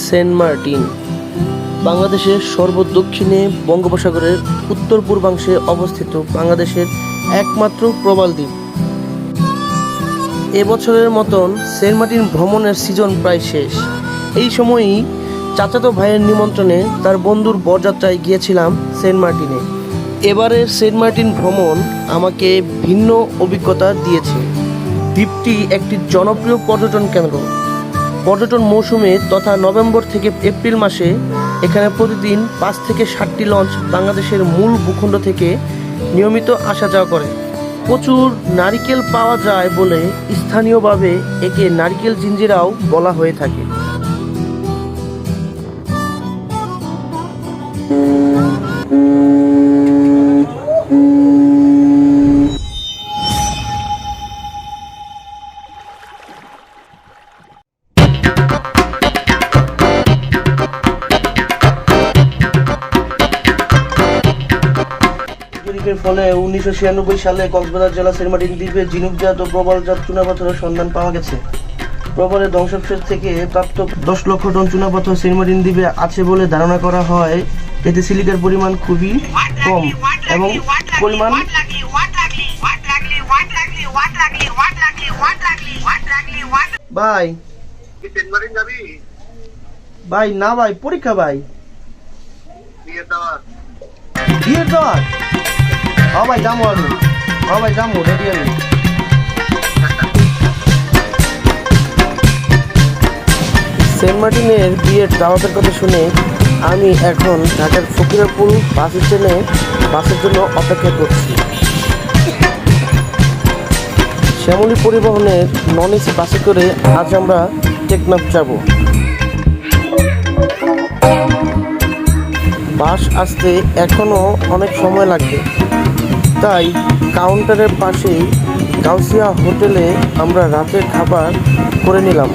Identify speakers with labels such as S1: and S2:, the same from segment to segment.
S1: Saint Martin বাংলাদেশের সর্বদক্ষিণে বঙ্গোপসাগরের উত্তর পূর্বাংশে অবস্থিত বাংলাদেশের একমাত্র প্রবাল দ্বীপ। এবছরের মতন সেন্ট মার্টিন ভ্রমণের সিজন প্রায় শেষ। এই সময়ই চাচাতো ভাইয়ের নিমন্ত্রণে তার বন্ধুর বরযাত্রায় গিয়েছিলাম সেন্ট মার্টিনে। এবারের সেন্ট মার্টিন ভ্রমণ আমাকে ভিন্ন অভিজ্ঞতা দিয়েছে। দ্বীপটি একটি জনপ্রিয় পর্যটন কেন্দ্র। পর্যটন মৌসুমে তথা নভেম্বর থেকে এপ্রিল মাসে এখানে প্রতিদিন 5 থেকে 7টি লঞ্চ বাংলাদেশের মূল ভূখণ্ড থেকে নিয়মিত আসা যাওয়া করে। প্রচুর নারিকেল পাওয়া যায় বলে স্থানীয়ভাবে একে নারিকেল জিঞ্জিরাও বলা হয়ে থাকে। জরিপের ফলে 1996 সালে কক্সবাজার জেলা সেন্ট মার্টিন দ্বীপে ঝিনুকজাত ও প্রবালজাত চুনাপাথরের সন্ধান পাওয়া গেছে। প্রবালের ধ্বংসাবশেষ থেকে প্রাপ্ত 10 লক্ষ টন চুনাপাথর সেন্ট মার্টিন দ্বীপে আছে বলে ধারণা করা হয়। এতে সিলিকার পরিমাণ খুবই কম এবং পরিমাণ ভাই ভাই না ভাই পরীক্ষা ভাই বিয়ের দাওয়াত হ্যাঁ ভাই যাবো আমি হ্যাঁ ভাই যাবো রেডি আমি। সেন্ট মার্টিনের বিয়ের দাওয়াতের কথা শুনে আমি এখন ঢাকার ফকিরাপুর বাস স্ট্যান্ডে বাসের জন্য অপেক্ষা করছি। শ্যামলী পরিবহনের নন এসি বাসে করে আজ আমরা টেকনাফ যাব। বাস আসতে এখনও অনেক সময় লাগবে, তাই কাউন্টারের পাশেই গাউসিয়া হোটেলে আমরা রাতের খাবার করে নিলাম।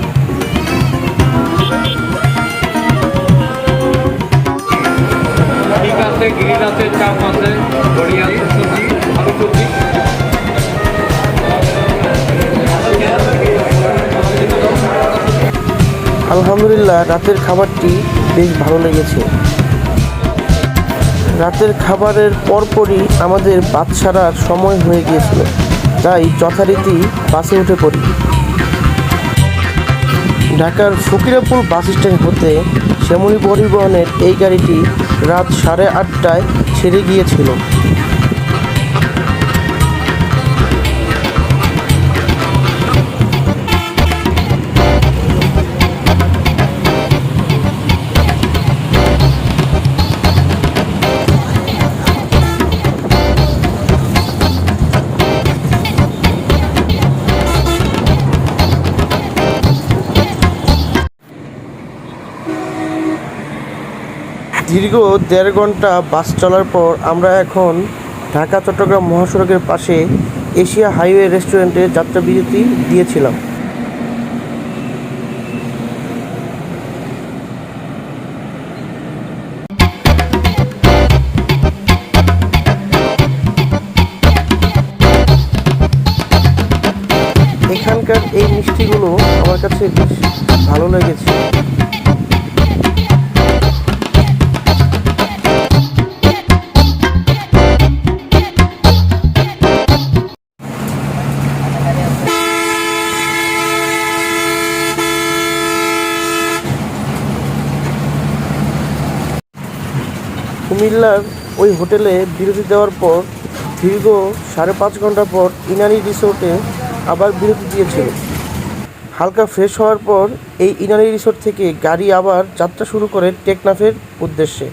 S1: আলহামদুলিল্লাহ রাতের খাবারটি বেশ ভালো লেগেছে। রাতের খাবারের পরপরই আমাদের বাস ছাড়ার সময় হয়ে গিয়েছিল, তাই যথারীতি বাসে উঠে পড়ি। ঢাকার ফকিরাপুর বাস স্ট্যান্ড হতে শ্যামলী পরিবহনের এই গাড়িটি রাত 8:30টায় ছেড়ে গিয়েছিল। দীর্ঘ 1.5 ঘন্টা বাস চলার পর আমরা এখন ঢাকা চট্টগ্রাম মহাসড়কের পাশে এশিয়া হাইওয়ে রেস্টুরেন্টে যাত্রা বিরতি দিয়েছিলাম। এখানকার এই মিষ্টিগুলো আমার কাছে বেশ ভালো লেগেছে। কুমিল্লার ওই হোটেলে বিরতি দেওয়ার পর দীর্ঘ 5.5 ঘন্টা পর ইনানি রিসোর্টে আবার বিরতি দিয়েছিল। হালকা ফ্রেশ হওয়ার পর এই ইনানি রিসোর্ট থেকে গাড়ি আবার যাত্রা শুরু করে টেকনাফের উদ্দেশ্যে।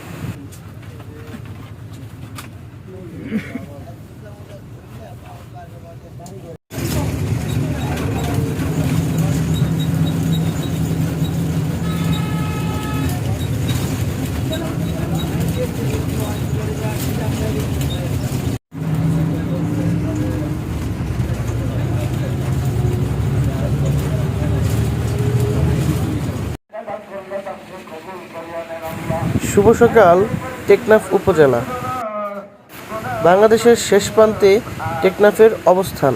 S1: শুভ সকাল টেকনাফ উপজেলা। বাংলাদেশের শেষ প্রান্তে টেকনাফের অবস্থান।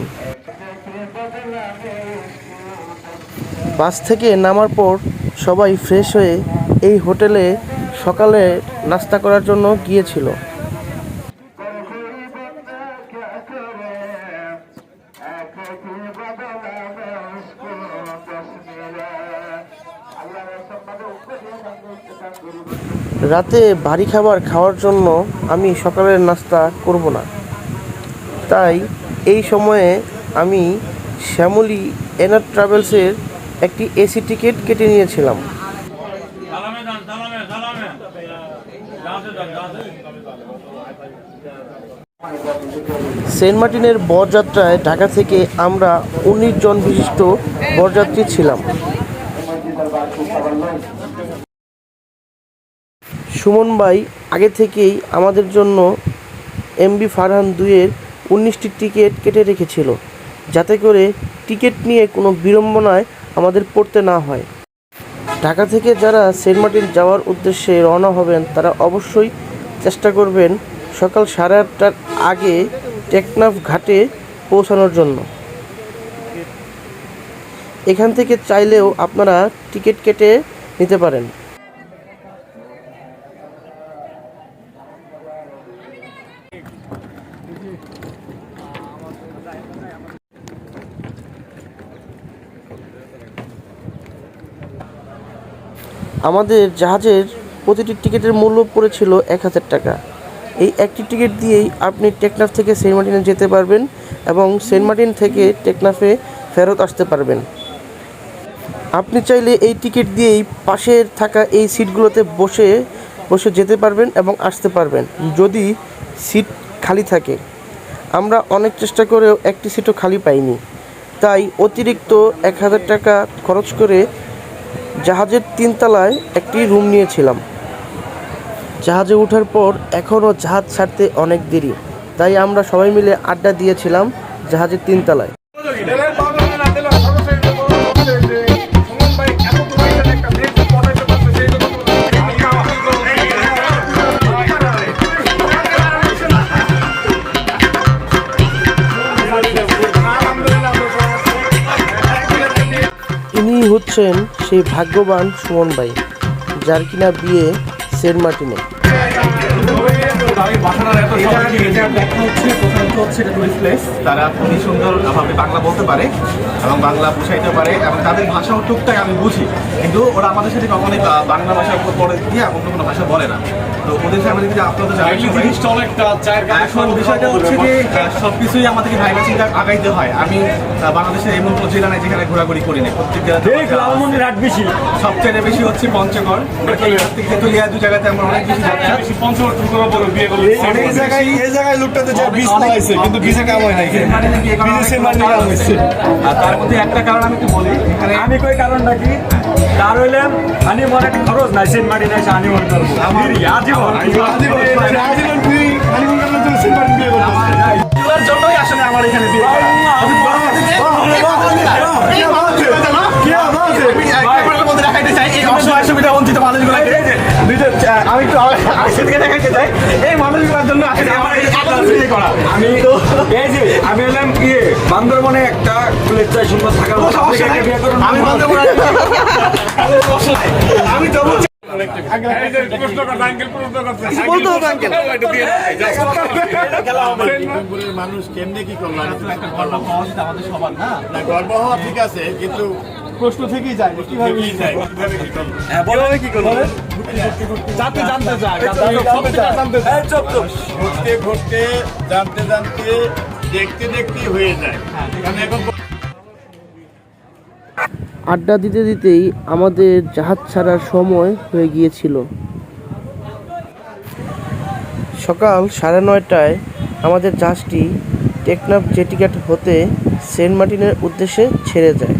S1: বাস থেকে নামার পর সবাই ফ্রেশ হয়ে এই হোটেলে সকালে নাস্তা করার জন্য গিয়েছিল। রাতে ভারী খাবার খাওয়ার জন্য আমি সকালের নাস্তা করব না, তাই এই সময়ে আমি শ্যামলী এনার ট্রাভেলসের একটি এসি টিকিট কেটে নিয়েছিলাম। সেন্ট মার্টিনের বরযাত্রায় ঢাকা থেকে আমরা 19 জন বিশিষ্ট বরযাত্রী ছিলাম। সুমন ভাই আগে থেকেই আমাদের জন্য MV ফারহান 2-এর 19টি টিকিট কেটে রেখেছিল, যাতে করে টিকিট নিয়ে কোনো বিড়ম্বনায় আমাদের পড়তে না হয়। ঢাকা থেকে যারা সেন্ট মার্টিন যাওয়ার উদ্দেশ্যে রওনা হবেন তারা অবশ্যই চেষ্টা করবেন সকাল 8:30টার আগে টেকনাফ ঘাটে পৌঁছানোর জন্য। এখান থেকে চাইলেও আপনারা টিকিট কেটে নিতে পারেন। আমাদের জাহাজের প্রতিটি টিকিটের মূল্য পড়েছিল 1000 টাকা। এই একটি টিকিট দিয়েই আপনি টেকনাফ থেকে সেন্ট মার্টিনে যেতে পারবেন এবং সেন্ট মার্টিন থেকে টেকনাফে ফেরত আসতে পারবেন। আপনি চাইলে এই টিকিট দিয়েই পাশের থাকা এই সিটগুলোতে বসে বসে যেতে পারবেন এবং আসতে পারবেন যদি সিট খালি থাকে। আমরা অনেক চেষ্টা করেও একটি সিটও খালি পাইনি, তাই অতিরিক্ত 1000 টাকা খরচ করে জাহাজের 3 তলায় একটি রুম নিয়েছিলাম। জাহাজে ওঠার পর এখনও জাহাজ ছাড়তে অনেক দেরি, তাই আমরা সবাই মিলে আড্ডা দিয়েছিলাম জাহাজের 3 তলায়। ইনি হচ্ছেন সেই ভাগ্যবান সুমন ভাই, যার কিনা বিয়ে সেন্ট মার্টিনে।
S2: তারা খুবই সুন্দরভাবে বাংলা বলতে পারে এবং বাংলা বুঝাইতে পারে এবং তাদের ভাষাও টুকটাক আমি বুঝি, কিন্তু ওরা আমাদের সাথে কখনোই বাংলা ভাষার উপর পড়ে দিয়ে অন্য কোনো ভাষা বলে না। তো ওদের সামনে যদি আপনাদের এখন বিষয়টা হচ্ছে যে সবকিছুই আমাদেরকে ভাইবা চিন্তা আগাইতে হয়। আমি বাংলাদেশের এমন কোনো জেলা নাই যেখানে ঘোরাঘুরি করি না, প্রত্যেক জেলাতে সবচেয়ে বেশি হচ্ছে পঞ্চগড়, তেতুলিয়া, 2 জায়গাতে আমরা অনেক বেশি যাচ্ছি। পঞ্চগড় তার মধ্যে একটা কারণ আমি একটু বলি, এখানে
S3: আমি কই কারণটা কি তার হইলাম আমি মনে খরচ নাই সেন্ট মার্টিন এসে আমি মনে করবো
S2: জন্যই আসলে আমার এখানে দেখাইতে চাই এই অসহায় সুবিধা বঞ্চিত মানুষগুলোকে। আমি একটু সেদিকে দেখাইতে চাই এই মানুষগুলোর জন্য
S3: আমি এলাম ইয়ে বান্দরবনে একটা ফুলের চাই সুন্দর থাকার
S2: আমি আমি তো
S4: মানুষ কেমনে কি করলো
S2: আমাদের সবার না
S4: গর্ব হওয়া ঠিক আছে, কিন্তু প্রশ্ন থেকেই যায় কিভাবে কি করলো
S2: জানতে চায়
S4: ঘুরতে ঘুরতে জানতে জানতে দেখতে দেখতে হয়ে যায়। এখন
S1: আড্ডা দিতে দিতেই আমাদের জাহাজ ছাড়ার সময় হয়ে গিয়েছিল। সকাল 9:30টায় আমাদের জাহাজটি টেকনাফ জেটিঘাট হতে সেন্ট মার্টিনের উদ্দেশ্যে ছেড়ে যায়।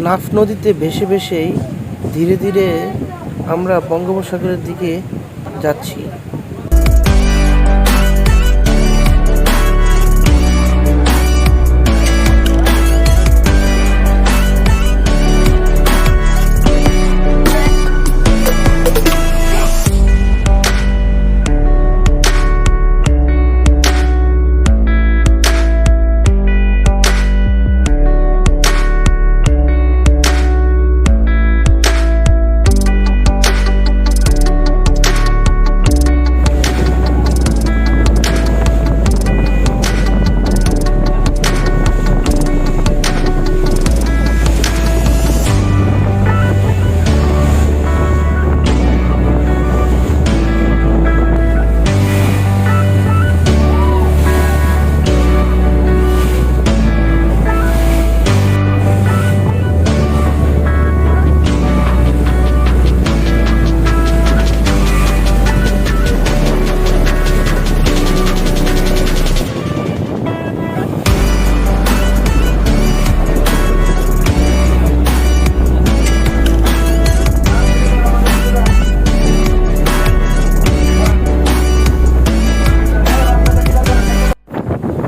S1: নাফ নদীতে ভেসে ভেসেই ধীরে ধীরে আমরা বঙ্গোপসাগরের দিকে যাচ্ছি।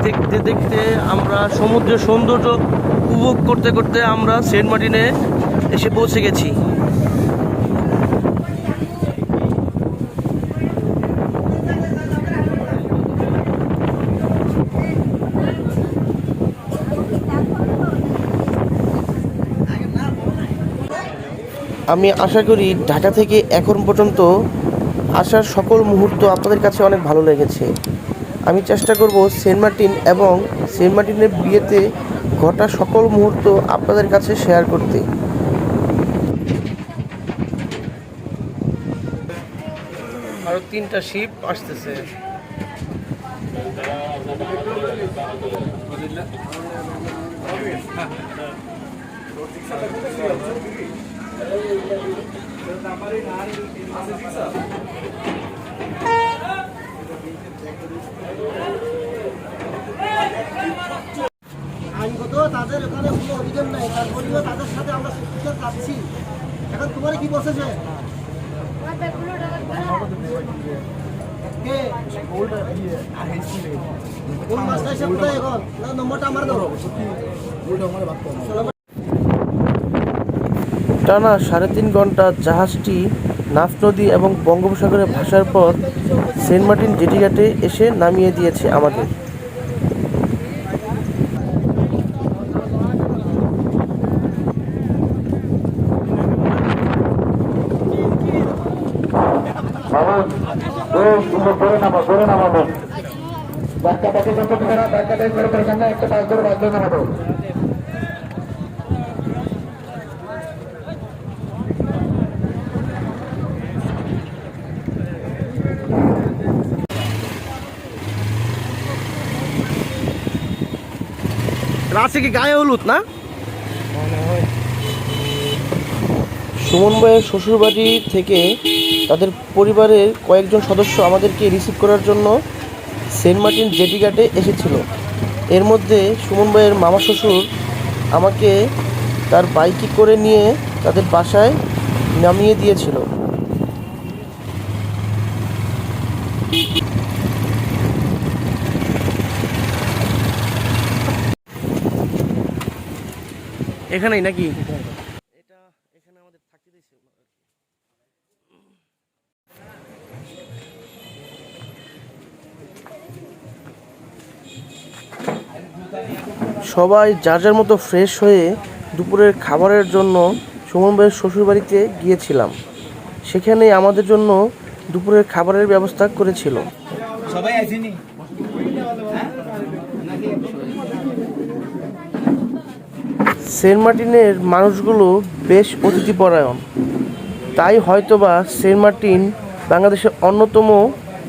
S1: দেখতে দেখতে আমরা সমুদ্রের সৌন্দর্য উপভোগ করতে করতে আমরা সেন্ট মার্টিনে এসে পৌঁছে গেছি। আমি আশা করি ঢাকা থেকে এখন পর্যন্ত আসার সকল মুহূর্ত আপনাদের কাছে অনেক ভালো লেগেছে। আমি চেষ্টা করব সেন্ট মার্টিন এবং সেন্ট মার্টিনের বিয়েতে ঘটা সকল মুহূর্ত আপনাদের কাছে শেয়ার করতে। আরো 3টা শিপ আসতেছে।
S5: আইনগত তাদের ওখানে কোনো অভিযোগ নাই, তারপরেও তাদের সাথে আমরা সুস্থ পাচ্ছি। এখন তোমার কি বসেছে কে কোন মাস্টার সাহেব কোথায় এখন? না নম্বরটা আমার দাও।
S1: টানা 3.5 ঘন্টা জাহাজটি নাফ নদী এবং বঙ্গোপসাগরে ভাসার পর সেন্ট মার্টিন জেটিঘাটে এসে নামিয়ে দিয়েছে আমাদের। রাতে কি গায়ে হলুদ না? সুমন ভাইয়ের শ্বশুরবাড়ি থেকে তাদের পরিবারের কয়েকজন সদস্য আমাদেরকে রিসিভ করার জন্য সেন্ট মার্টিন জেটিঘাটে এসেছিল। এর মধ্যে সুমন ভাইয়ের মামা শ্বশুর আমাকে তার বাইকে করে নিয়ে তাদের বাসায় নামিয়ে দিয়েছিল। এখানেই নাকি? এটা এখানে আমাদের থাকতে দিয়েছে। সবাই যার যার মতো ফ্রেশ হয়ে দুপুরের খাবারের জন্য সুমন ভাইয়ের শ্বশুরবাড়িতে গিয়েছিলাম। সেখানে আমাদের জন্য দুপুরের খাবারের ব্যবস্থা করেছিল।
S5: সবাই আসেনি।
S1: সেন্ট মার্টিনের মানুষগুলো বেশ অতিথিপরায়ণ, তাই হয়তোবা সেন্ট মার্টিন বাংলাদেশের অন্যতম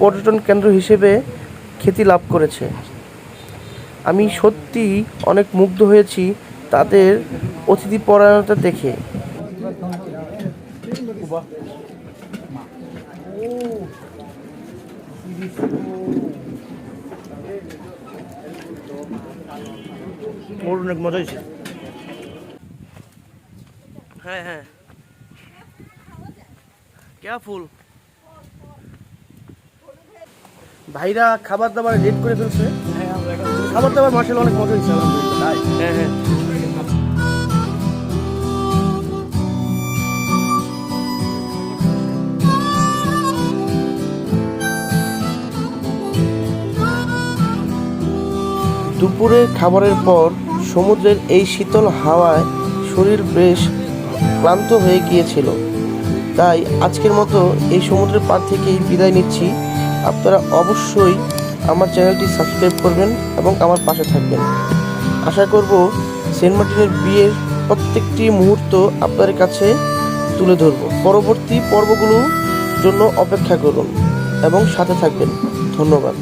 S1: পর্যটন কেন্দ্র হিসেবে খ্যাতি লাভ করেছে। আমি সত্যি অনেক মুগ্ধ হয়েছি তাদের অতিথিপরায়ণতা দেখে। অনেক মজা হয়েছে। হ্যাঁ হ্যাঁ কেয়ারফুল। ভাইরা খাবার দাবার রেড করে ফেলছে। খাবার দাবার মার্শাল্লাহ অনেক মজা হয়েছে আলহামদুলিল্লাহ। হ্যাঁ হ্যাঁ দুপুরের খাবারের পর সমুদ্রের এই শীতল হাওয়ায় শরীর বেশ ক্লান্ত হয়ে গিয়েছিল, তাই আজকের মতো এই সমুদ্রের পাড় থেকেই বিদায় নিচ্ছি। আপনারা অবশ্যই আমার চ্যানেলটি সাবস্ক্রাইব করবেন এবং আমার পাশে থাকবেন। আশা করব সেন্ট মার্টিনের বিয়ের প্রত্যেকটি মুহূর্ত আপনাদের কাছে তুলে ধরব। পরবর্তী পর্বগুলোর জন্য অপেক্ষা করুন এবং সাথে থাকবেন। ধন্যবাদ।